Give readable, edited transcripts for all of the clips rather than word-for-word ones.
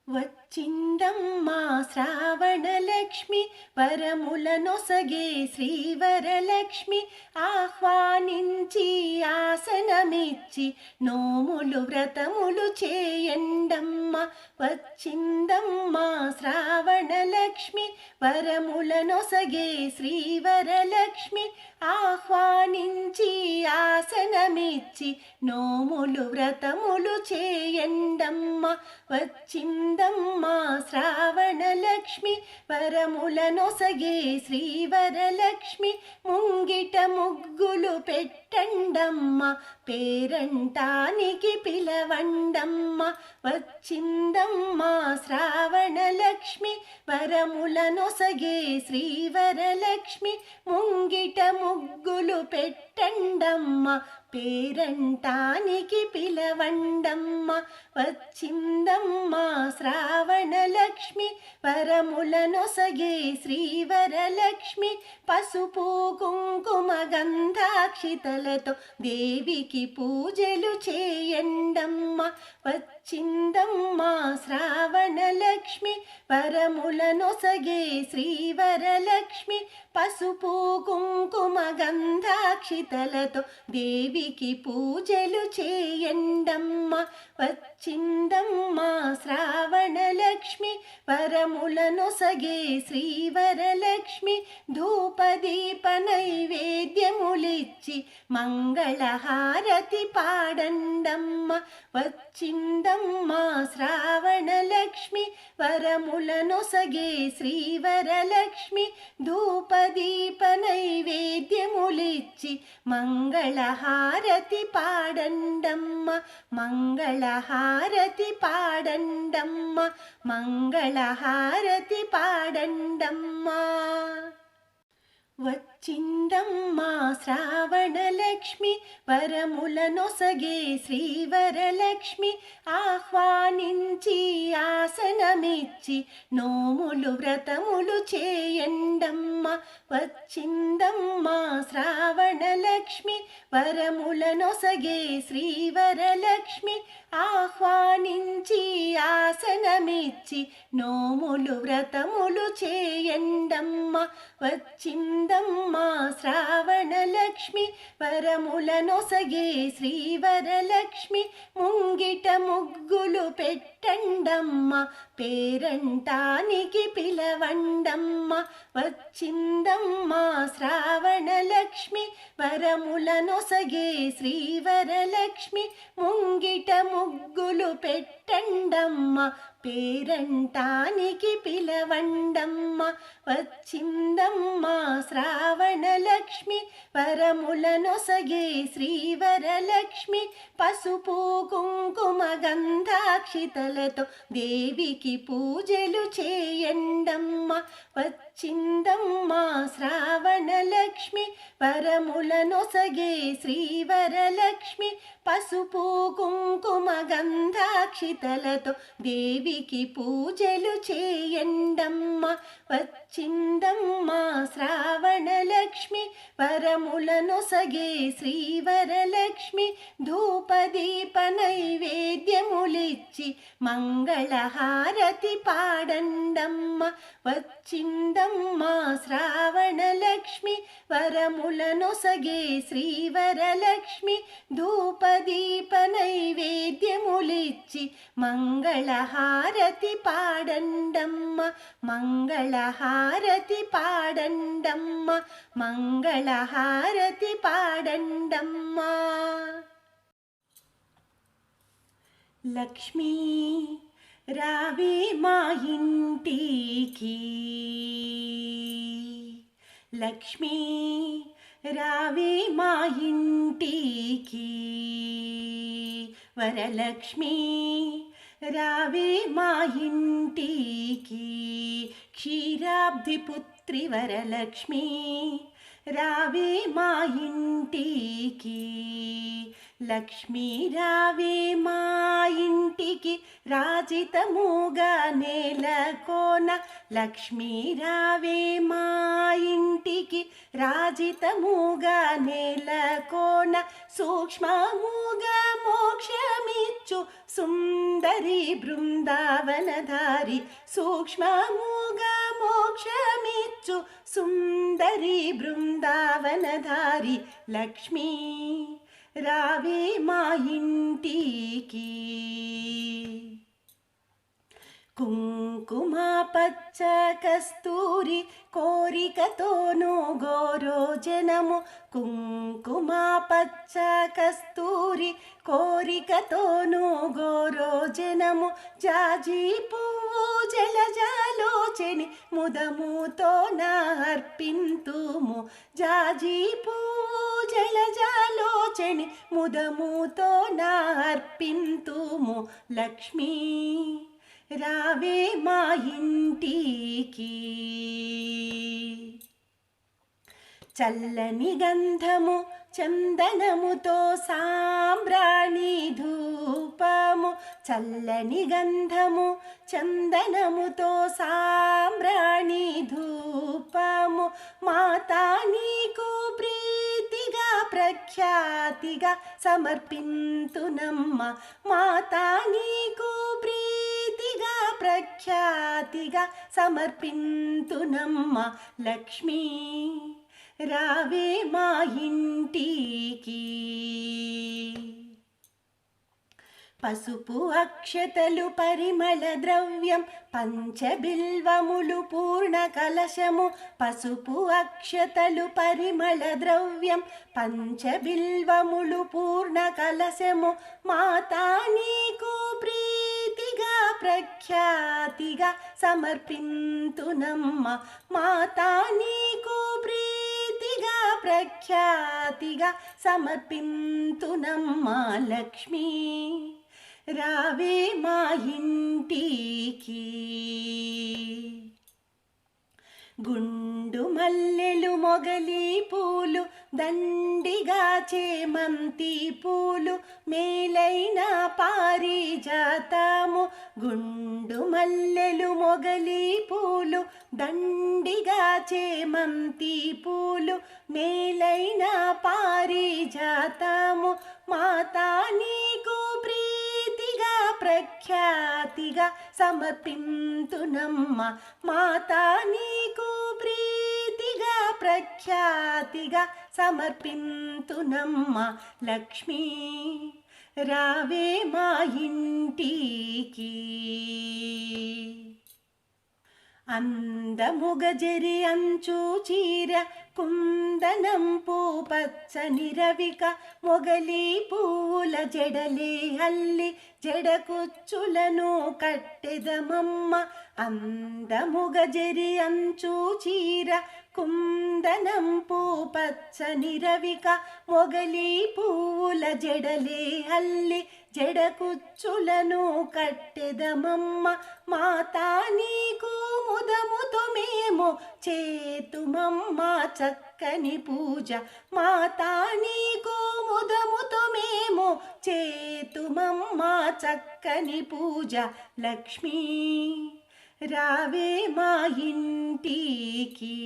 వచ్చిందమ్మా శ్రావణలక్ష్మి వరములనొసగే శ్రీవరలక్ష్మి ఆహ్వానించి ఆసనమిచ్చి నోములు వ్రతములు చేయండమ్మ. వచ్చిందమ్మా శ్రావణలక్ష్మి వరములనొసగే శ్రీవరలక్ష్మి ఆహ్వానించి ఆసనమిచ్చి నోములు వ్రతములు చేయండమ్మ. వచ్చిందమ్మా శ్రావణలక్ష్మి వరములనొసగే శ్రీవరలక్ష్మి ముంగిట ముగ్గులు పెట్టండమ్మ పేరంటానికి పిలవండమ్మ. వచ్చిందమ్మా శ్రావణలక్ష్మి వరములనొసగే శ్రీవరలక్ష్మి ముంగిట ముగ్గులు పెట్టండమ్మ పేరంటానికి పిలవండమ్మ. వచ్చిందమ్మా శ్రావణలక్ష్మి వరములనొసగే శ్రీవరలక్ష్మి పసుపు కుంకుమ గంధాక్షితలతో దేవికి పూజలు చేయండమ్మ. వచ్చిందమ్మా శ్రావణలక్ష్మి వరములనొసగే శ్రీవరలక్ష్మి పసుపు కుంకుమ గంధాక్షితలతో దేవికి పూజలు చేయండమ్మ. వచ్చిందమ్మా శ్రావణలక్ష్మి వరములనొసగే శ్రీవరలక్ష్మి ధూపదీప నైవేద్యములిచ్చి మంగళహారతి పాడండమ్మ. వచ్చిందమ్మా శ్రావణలక్ష్మి వరములనొసగే శ్రీవరలక్ష్మి ధూపదీప నైవేద్యములిచ్చి మంగళహారతి పాడండమ్మ. మంగళహారతి పాడండమ్మ. మంగళహారతి పాడండమ్మ. వచ్చిందమ్మా శ్రావణలక్ష్మి వరములనొసగే శ్రీవరలక్ష్మి ఆహ్వానించి ఆసనమిచ్చి నోములు వ్రతములు చేయండమ్మ. వచ్చిందమ్మా శ్రావణలక్ష్మి వరములనొసగే శ్రీవరలక్ష్మి ఆహ్వానించి ఆసనమిచ్చి నోములు వ్రతములు చేయండమ్మ. వచ్చిందమ్మా శ్రావణలక్ష్మి వరములనొసగే శ్రీవరలక్ష్మి ముంగిట ముగ్గులు పెట్టండమ్మ పేరంటానికి పిలవండమ్మ. వచ్చిందమ్మా శ్రావణలక్ష్మి వరములనొసగే శ్రీవరలక్ష్మి ముంగిట ముగ్గులు పెట్టండమ్మ పేరంటానికి పిలవండమ్మ. వచ్చిందమ్మా శ్రావణలక్ష్మి వరములనొసగే శ్రీవరలక్ష్మి పసుపు కుంకుమ గంధాక్షితలతో దేవికి పూజలు చేయండమ్మ. వచ్చిందమ్మా శ్రావణలక్ష్మి వరములనొసగే శ్రీవరలక్ష్మి పసుపు కుంకుమ గంధాక్షితలతో దేవికి పూజలు చేయండమ్మ. వచ్చిందమ్మా శ్రావణలక్ష్మి వరములనొసగే శ్రీవరలక్ష్మి ధూపదీప నైవేద్యములిచ్చి మంగళహారతి పాడండమ్మ. వచ్చిందమ్మా శ్రావణలక్ష్మి వరములనొసగే శ్రీవరలక్ష్మి ధూపదీప నైవేద్యములిచ్చి మంగళహారతి పాడండమ్మ. మంగళహారతి పాడండమ్మ. మంగళహారతి పాడండమ్మ. లక్ష్మీ రావే మా ఇంటికి లక్ష్మీ రావే మా ఇంటికి వరలక్ష్మీ రావే మా ఇంటికి క్షీరాబ్ది పుత్రి వరలక్ష్మీ రావే మా ఇంటికి లక్ష్మీ రావే మా ఇంటికి రాజితముగా నేలకోన లక్ష్మీ రావే మా ఇంటికి రాజితముగా నేలకోన సూక్ష్మముగా మోక్షమిచ్చు సుందరి బృందావనధారి సూక్ష్మముగా మోక్షమిచ్చు సుందరి బృందావనధారి లక్ష్మీ రావే మా ఇంటికి కుంకుమ పచ్చ కస్తూరి కోరికతోను గోరోజనము కుంకుమ పచ్చ కస్తూరి కోరికతోను గోరోజనము జాజి పువ్వు జలజాలోచని ముదముతో అర్పింతుము జాజి పువ్వు జలజాలోచని ముదముతో అర్పింతుము లక్ష్మీ రావే మా ఇంటికి చల్లని గంధము చందనముతో సాంబ్రాణి ధూపము చల్లని గంధము చందనముతో సాంబ్రాణి ధూపము మాతా నీకు ప్రీతిగా ప్రఖ్యాతిగా సమర్పింతునమ్మ మాతా నీకు ప్రీతిగా ప్రఖ్యాతిగా సమర్పింతునమ్మ లక్ష్మీ రావే మా ఇంటికి పసుపు అక్షతలు పరిమళ ద్రవ్యం పంచబిల్వములు పూర్ణ కలశము పసుపు అక్షతలు పరిమళ ద్రవ్యం పంచబిల్వములు పూర్ణ కలశము మాతా నీకు ప్రీతిగా ప్రఖ్యాతిగా సమర్పింతునమ్మ మాతా నీకు ప్రీతిగా ప్రఖ్యాతిగా సమర్పింతునమ్మ లక్ష్మీ రావే మా ఇంటికి గుండు మల్లెలు మొగలి పూలు దండిగా చేమంతి పూలు మేలైన పారిజాతము గుండు మల్లెలు మొగలి పూలు దండిగా చేమంతి పూలు మేలైన పారిజాతము మాతా నీకు ప్రీతిగా ప్రఖ్యాతిగా సమర్పింతునమ్మ మాతా నీకు ప్రీతిగా ప్రఖ్యాతిగా సమర్పింతునమ్మ లక్ష్మీ రావే మా ఇంటికి అందముగ జరి అంచు చీర కుందనంపు పచ్చని రవిక మొగలి పూల జడలే అల్లి జడకుచ్చులను కట్టెదమమ్మ అందముగ జరి అంచు చీర కుందనంపు పచ్చని రవిక మొగలి పూల జడలే అల్లి జడకుచ్చులను కట్టెదమమ్మ మాతా నీకు ముదముతో మేము చేతుమమ్మ చక్కని పూజ మాతా నీకు ముదముతో మేము చేతుమమ్మ చక్కని పూజ లక్ష్మీ రావే మా ఇంటికి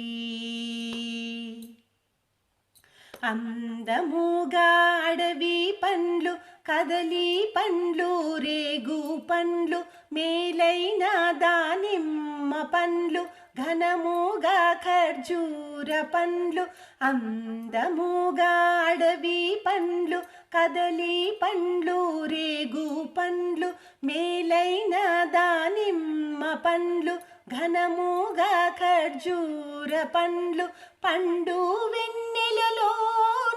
అందముగా అడవి పండ్లు కదలి పండ్లు రేగు పండ్లు మేలైన దానిమ్మ పండ్లు ఘనముగా ఖర్జూర పండ్లు అందముగా అడవి పండ్లు కదలి పండ్లు రేగు పండ్లు మేలైన దానిమ్మ పండ్లు ఘనముగా ఖర్జూర పండ్లు పండు వెన్నెలలో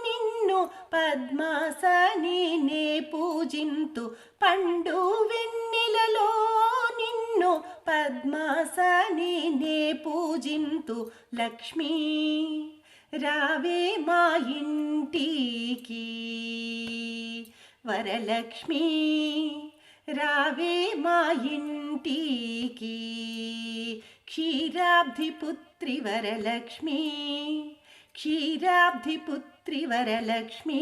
నిన్ను పద్మాసని నే పూజింతు పండు వెన్నెలలో నిన్ను పద్మాసని నే పూజింతు లక్ష్మీ రావే మా ఇంటికి వరలక్ష్మీ రావే మా ఇంటికి క్షీరాబ్ధిపుత్రి వరలక్ష్మీ క్షీరాబ్ధిపుత్రి వరలక్ష్మీ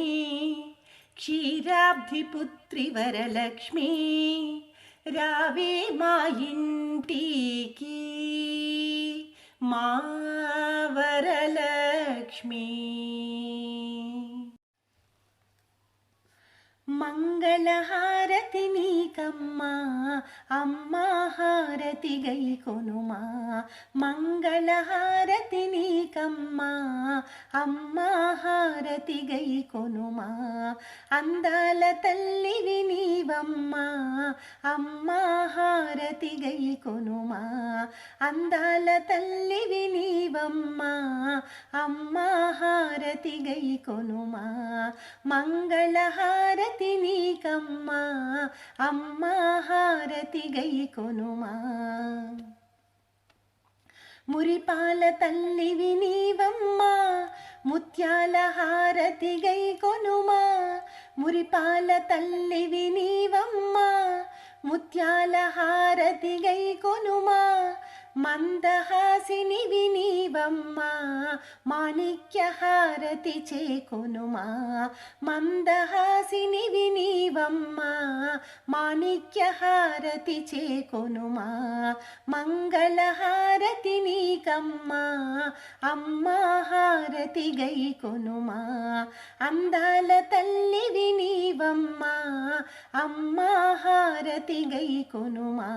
క్షీరాబ్ధిపుత్రి వరలక్ష్మీ రావే మా ఇంటికి మా వరలక్ష్మి. మంగళహారతి నీకమ్మా అమ్మా హారతి గై కొనుమా. మంగళహారతి నీకమ్మా అమ్మా హారతి గై కొనుమా. అందాల తల్లివి నీవమ్మా అమ్మా హారతి గై కొనుమా. అందాల తల్లివి నీవమ్మా అమ్మా హారతి గై కొనుమా. మంగళహారతి నీకమ్మా అమ్మా హారతి గై కొనుమా. మురిపాల తల్లివి నీవమ్మా ముత్యాల హారతి గై కొనుమా. మురిపాల తల్లివి నీవమ్మా ముత్యాల హారతి గై కొనుమా. మందహాసినివి నీవమ్మా మాణిక్య హారతి చేకొనుమా. మందహాసినివి నీవమ్మా మాణిక్య హారతి చేకొనుమా. మంగళహారతి నీకమ్మా అమ్మా హారతి గై కొనుమా. అందాల తల్లివి నీవమ్మా అమ్మా హారతి గై కొనుమా.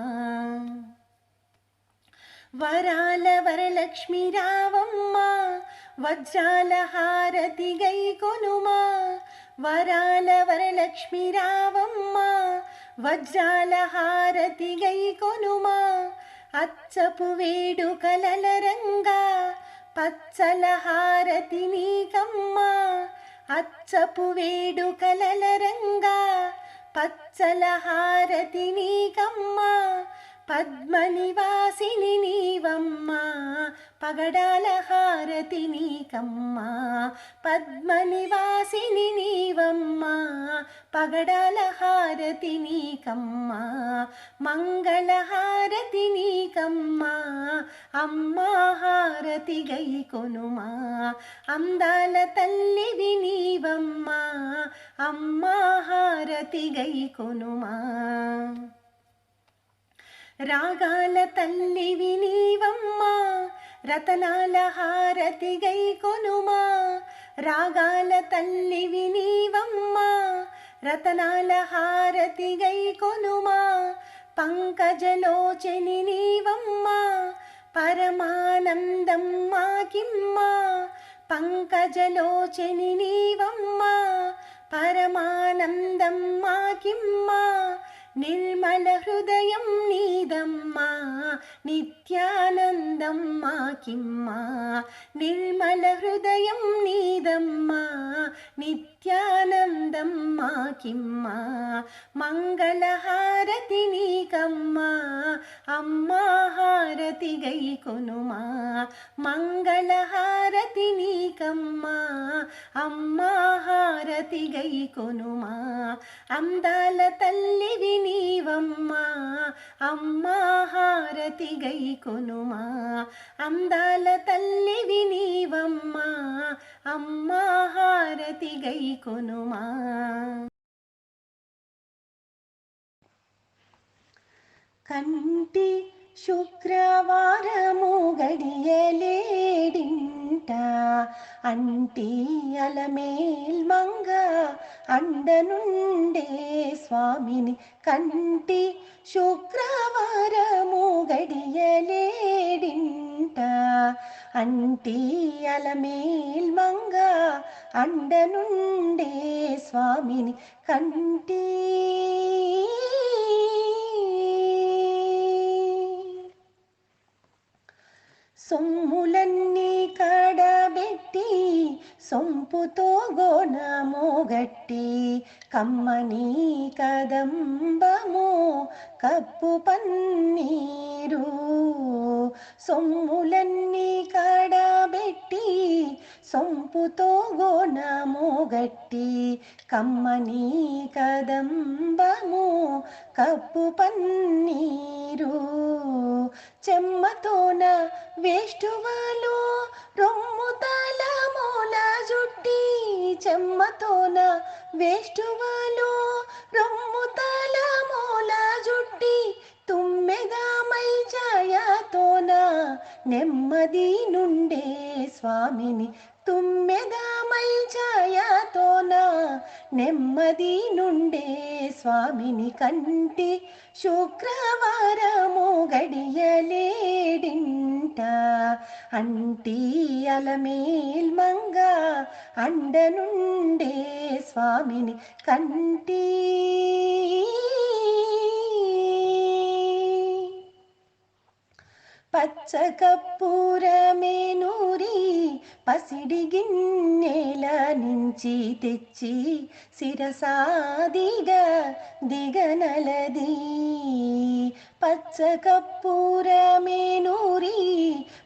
వరాల వరలక్ష్మి రావమ్మా వజ్రాల హారతి గై కొనుమా. వరాల వరలక్ష్మి రావమ్మా వజ్రాల హారతి గై కొనుమా. అచ్చపు వేడుకలల రంగా పచ్చల హారతి నీకమ్మా. అచ్చపు వేడుకలల రంగా పచ్చల హారతి నీకమ్మా. పద్మనివాసిని నీవమ్మా పగడాల హారతి నీకమ్మా. పద్మనివాసిని నీవమ్మా పగడాల హారతి నీకమ్మా. మంగళహారతి నీకమ్మా అమ్మా హారతి గై కొనుమా. అందాల తల్లివి నీవమ్మా అమ్మా హారతి గై కొనుమా. రాగాల తల్లివి నీవమ్మా రతనాల హారతి గై కొనుమా. రాగాల తల్లివి నీవమ్మా రతనాల హారతి గై కొనుమా. పంకజలోచని నీవమ్మా పరమానందం మాకిమ్మా. పంకజలోచని నీవమ్మా పరమానందం మాకిమ్మా. నిర్మల హృదయం నీదమ్మా నిత్యానందం మాకిమ్మా. నిర్మల హృదయం నీదమ్మా నిత్యానందం మాకిమ్మా. మంగళహారతి నీకమ్మా అమ్మా హారతి గై కొనుమా. మంగళహారతి నీకమ్మా అమ్మా హారతి గై కొనుమా. అందాల తల్లివి నీవమ్మా అమ్మా హారతి గై కొనుమా. అందాల తల్లివి నీవమ్మా అమ్మా హారతి గై కొనుమా. కంటి శుక్రవారము గడియలేడింట అంటి అలమేల్ మంగ అండనుండే స్వామిని. కంటి శుక్రవారము గడియలేడింట అంటి అలమేల్ మంగ అండనుండే స్వామిని. కంటి సొమ్ములన్నీ కడబెట్టి సొంపుతో గోనమోగట్టి కమ్మని కదంబము కప్పు పన్నీరు. సొమ్ములన్నీ కడబెట్టి సొంపుతో గోనమోగట్టి కమ్మని కదంబము కప్పు పన్నీరు. చెమ్మతోన వేష్టువలు రొమ్ము తలమూల జుట్టి. చెమ్మతోన వేష్టువలు రొమ్ము తలమూల జుట్టి నెమ్మది నుండే స్వామిని తుమ్మెదమై ఛాయతోన నెమ్మది నుండే స్వామిని కంటి శుక్రవారము గడియలేడింట అంటీ అలమేల్ మంగ అండనుండే స్వామిని కంటి పచ్చ కర్పూరమే నూరి పసిడి గిన్నెల నుంచి తెచ్చి శిరసాదిగా దిగనలది పచ్చ కర్పూరమే నూరి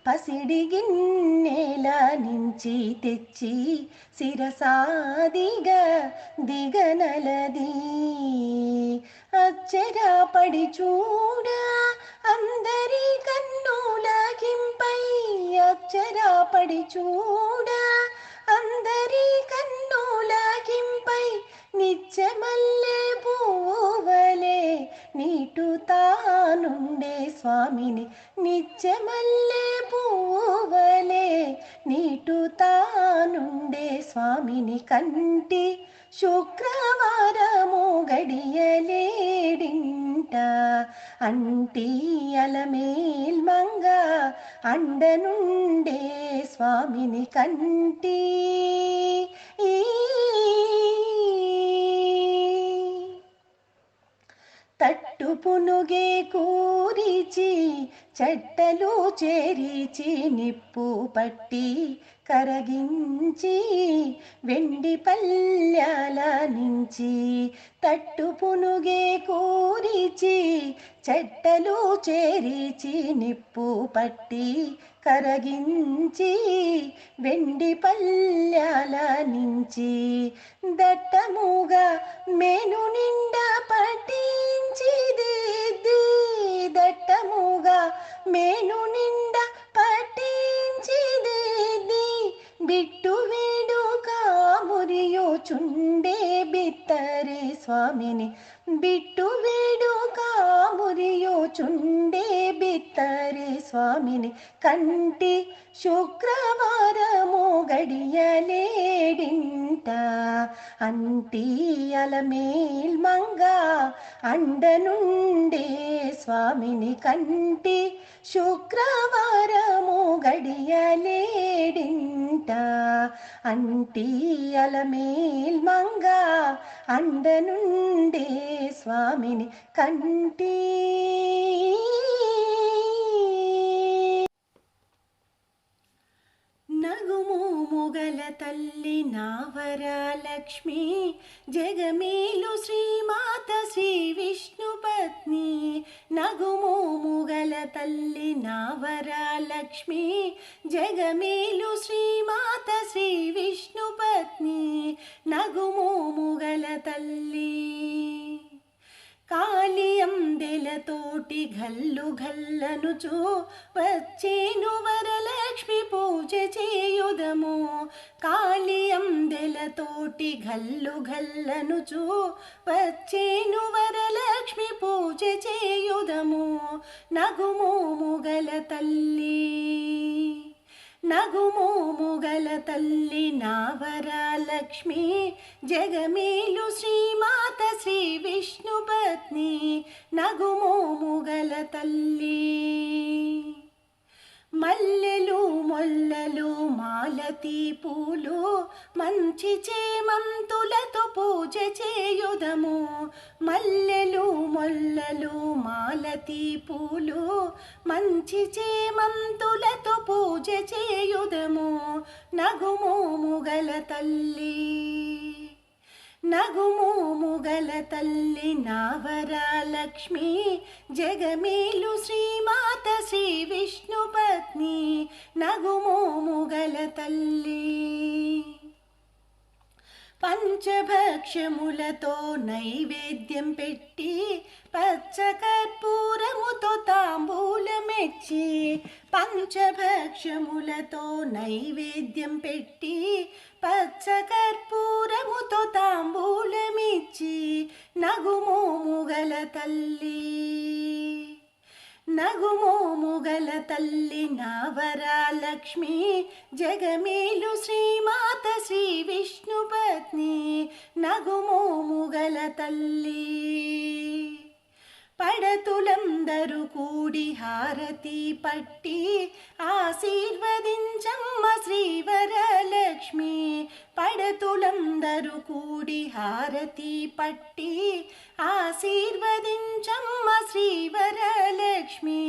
పసిడి గిన్నెల నుంచి తెచ్చి శిరసాదిగా దిగనలది అచ్చరాపడి చూడ అందరి కన్నులకింపై అక్షరాపడి చూడ అందరి కన్నులకింపై నిత్యమల్లె పువ్వువలే నీటుతానుండే స్వామిని నిత్యమల్లె పువ్వువలే నీటుతానుండే స్వామిని కంటి శుక్రవారము గడియలేడింట అంటీ అలమేల్ మంగ అండనుండే స్వామిని కంటి తట్టు పునుగే కూరిచి చెట్టలు చేరిచి నిప్పు పట్టి కరగించి వెండి పల్లెల నుంచి తట్టు పునుగే కూరిచి చెట్టలు చేరిచి నిప్పు పట్టి కరగించి వెండి పల్లెల నుంచి దట్టముగా మేను నిండా పట్టించి దిద్ది దట్టముగా మేను నిండా పట్టించి దిద్ది బిట్టు వేడుక మురియుచుండే బిత్తరి స్వామిని బిట్టు వేడుక మురియుచుండే బిత్తరి స్వామిని కంటి శుక్రవారము గడియలేడింట అంటీ అలమేల్ మంగ అండనుండే స్వామిని కంటి శుక్రవారము గడియలేడింట అంటీ అలమేల్ మంగ అండనుండే స్వామిని కంటి నగుమోముగల తల్లి నావరాలక్ష్మి జగమేలు శ్రీమాత శ్రీ విష్ణు పత్ని నగుమోముగల తల్లి నావరాలక్ష్మి జగమేలు శ్రీమాత శ్రీ విష్ణు పత్ని నగుమోముగల తల్లి కాళియందెలతోటి గల్లు గల్లనుచు వచ్చేను వరలక్ష్మి పూజ చేయుదము కాళియందెలతోటి గల్లు గల్లనుచు వచ్చేను వరలక్ష్మి పూజ చేయుదము నగుమోముగల తల్లి నగుమోముగల తల్లి నావరాలక్ష్మి జగమేలు శ్రీమాత శ్రీ విష్ణు పత్ని నగుమోముగల తల్లి మల్లెలు మొల్లలు మాలతీ పూలు మంచి చేమంతులతో పూజ చేయుదము మల్లెలు మొల్లలు మాలతీ పూలు మంచి చేమంతులతో పూజ చేయుదము నగుమోముగల తల్లి నగుమోముగల తల్లి నావరాలక్ష్మి జగమేలు శ్రీమాత శ్రీ విష్ణు పత్ని నగుమోముగల తల్లి పంచభక్షములతో నైవేద్యం పెట్టి పచ్చ కర్పూరముతో తాంబూలమెచ్చి పంచభక్షములతో నైవేద్యం పెట్టి పచ్చ కర్పూరముతో తాంబూలమిచ్చి నగుమోముగల తల్లి నగుమోముగల గల తల్లి నా వరలక్ష్మి జగమేలు శ్రీమాత శ్రీ విష్ణు పత్ని నగుమోము గల తల్లి పడతులందరూ కూడి హారతి పట్టి ఆశీర్వదించమ్మ శ్రీవరలక్ష్మి పడతులందరూ కూడి హారతి పట్టి ఆశీర్వదించమ్మ శ్రీవరలక్ష్మి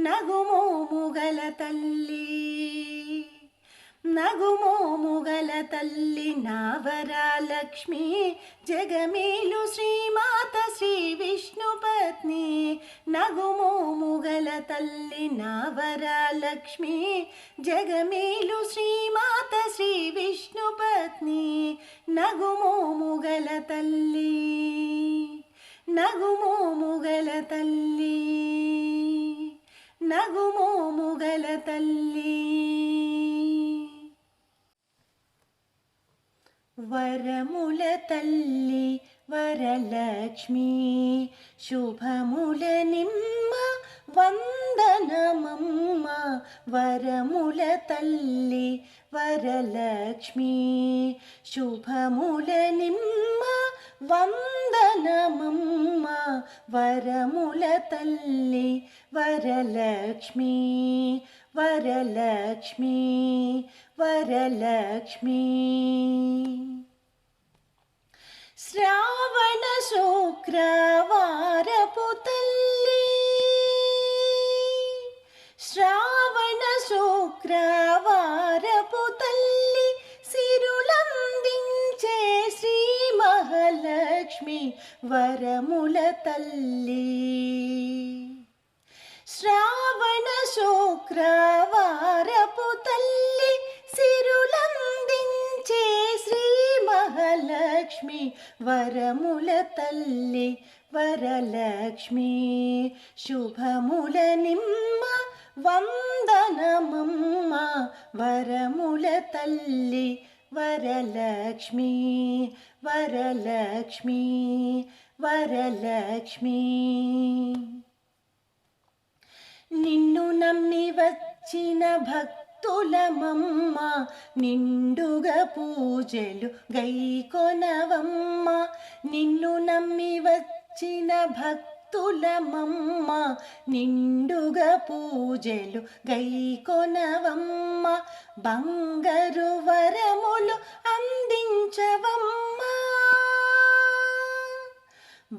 నగుమోము గల తల్లి నగుమోము గల తల్లి నా వరలక్ష్మి జగమేలు శ్రీమాత శ్రీ విష్ణు పత్ని నగుమోము గల తల్లి నా వరలక్ష్మి జగమేలు శ్రీమాత శ్రీ విష్ణు పత్ని నగుమోము గల తల్లి నగుమోము గల తల్లి నగుమోము గల తల్లి వరముల తల్లి వరలక్ష్మి శుభముల నిమ్మ వందనమమ్మ వరముల తల్లి వరలక్ష్మి శుభముల నిమ్మ వందనమమ్మ వరముల తల్లి వరలక్ష్మి వరలక్ష్మి వరలక్ష్మి శ్రావణ శుక్రవారపు తల్లి శ్రావణ శుక్రవారపు తల్లి సిరులందించే శ్రీ మహాలక్ష్మి వరముల తల్లి శ్రావణ శుక్రవారపు తల్లి సిరులందించే శ్రీ మహాలక్ష్మి వరముల తల్లి వరలక్ష్మి శుభముల నిమ్మ వందనమమ్మ వరముల తల్లి వరలక్ష్మి వరలక్ష్మి వరలక్ష్మి నిన్ను నమ్మి వచ్చిన భక్తులమమ్మ నిండుగా పూజలు గైకొనవమ్మ నిన్ను నమ్మి వచ్చిన భక్తులమమ్మ నిండుగా పూజలు గైకొనవమ్మ బంగారు వరములు అందించవమ్మ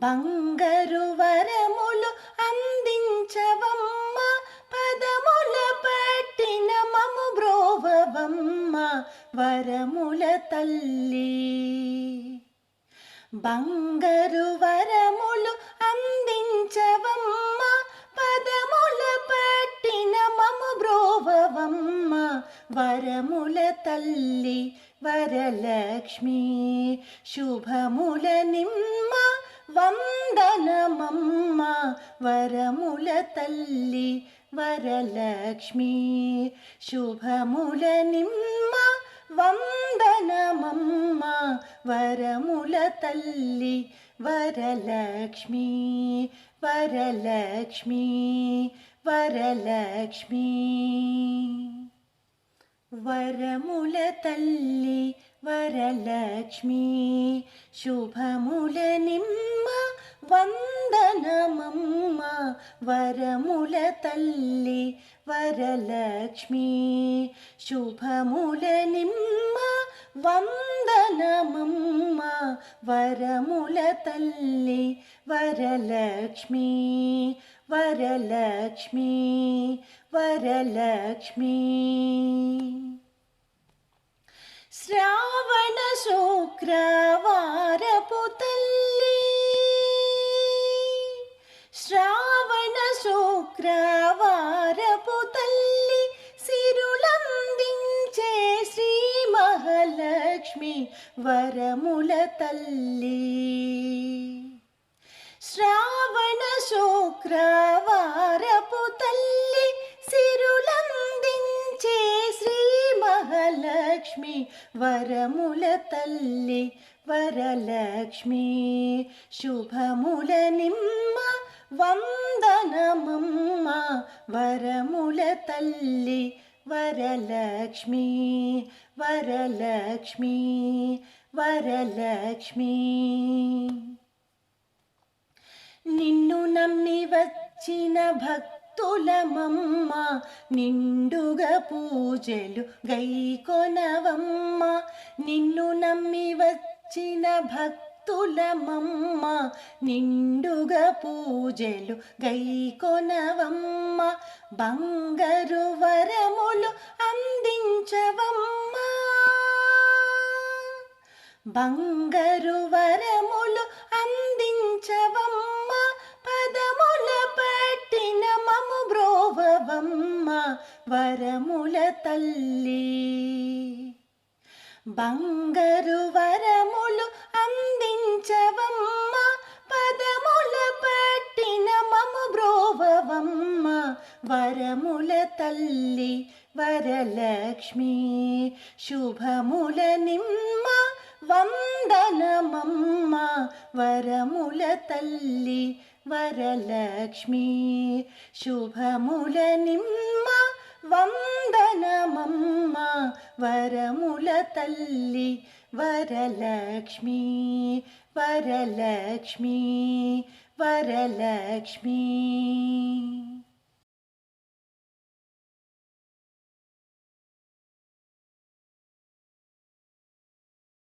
బంగారు వరములు అందించవమ్మ పదముల పట్టిన మము బ్రోవవమ్మ వరముల తల్లి బంగారు వరములు అందించవమ్మ పదముల పట్టిన మము బ్రోవవమ్మ వరముల తల్లి వరలక్ష్మి శుభముల నిమ్మ వందనమమ్మ వరముల తల్లి వరలక్ష్మి శుభముల నిమ్మ వందనమమ్మ వరముల తల్లి వరలక్ష్మి వరలక్ష్మి వరలక్ష్మి వరముల తల్లి వరలక్ష్మి శుభముల నిమ్మ వందనమమ్మ వరముల తల్లి వరలక్ష్మి శుభముల నిమ్మ వందనమమ్మ వరముల తల్లి వరలక్ష్మి వరలక్ష్మి వరలక్ష్మి శ్రావణ శుక్రవారపు తల్లి శ్రావణ శుక్రవారపు తల్లి సిరులందించే శ్రీ మహాలక్ష్మి వరముల తల్లి శ్రావణ శుక్రవారపు తల్లి సిరులందించే శ్రీ మహాలక్ష్మి వరముల తల్లి వరలక్ష్మి శుభముల నిమ్మ వందనమమ్మ వరముల తల్లి వరలక్ష్మి వరలక్ష్మి వరలక్ష్మి. నిన్ను నమ్మి వచ్చిన భక్తులమమ్మ నిండుగా పూజలు గైకొనవమ్మ. నిన్ను నమ్మి వచ్చిన భక్తులమమ్మ నిండుగా పూజలు గైకొనవమ్మ. బంగారు వరములు అందించవమ్మ. బంగారు వరములు అందించవమ్మ. పదముల పట్టిన మము బ్రోవవమ్మ వరముల తల్లి. బంగారు వరములు అందించవమ్మ. పదముల పట్టిన మము బ్రోవవమ్మ వరముల తల్లి వరలక్ష్మి. శుభముల నిమ్మ వందనమమ్మ వరముల తల్లి వరలక్ష్మి. శుభముల నిమ్మ వందనమమ్మ వరముల తల్లి వరలక్ష్మి వరలక్ష్మి వరలక్ష్మి.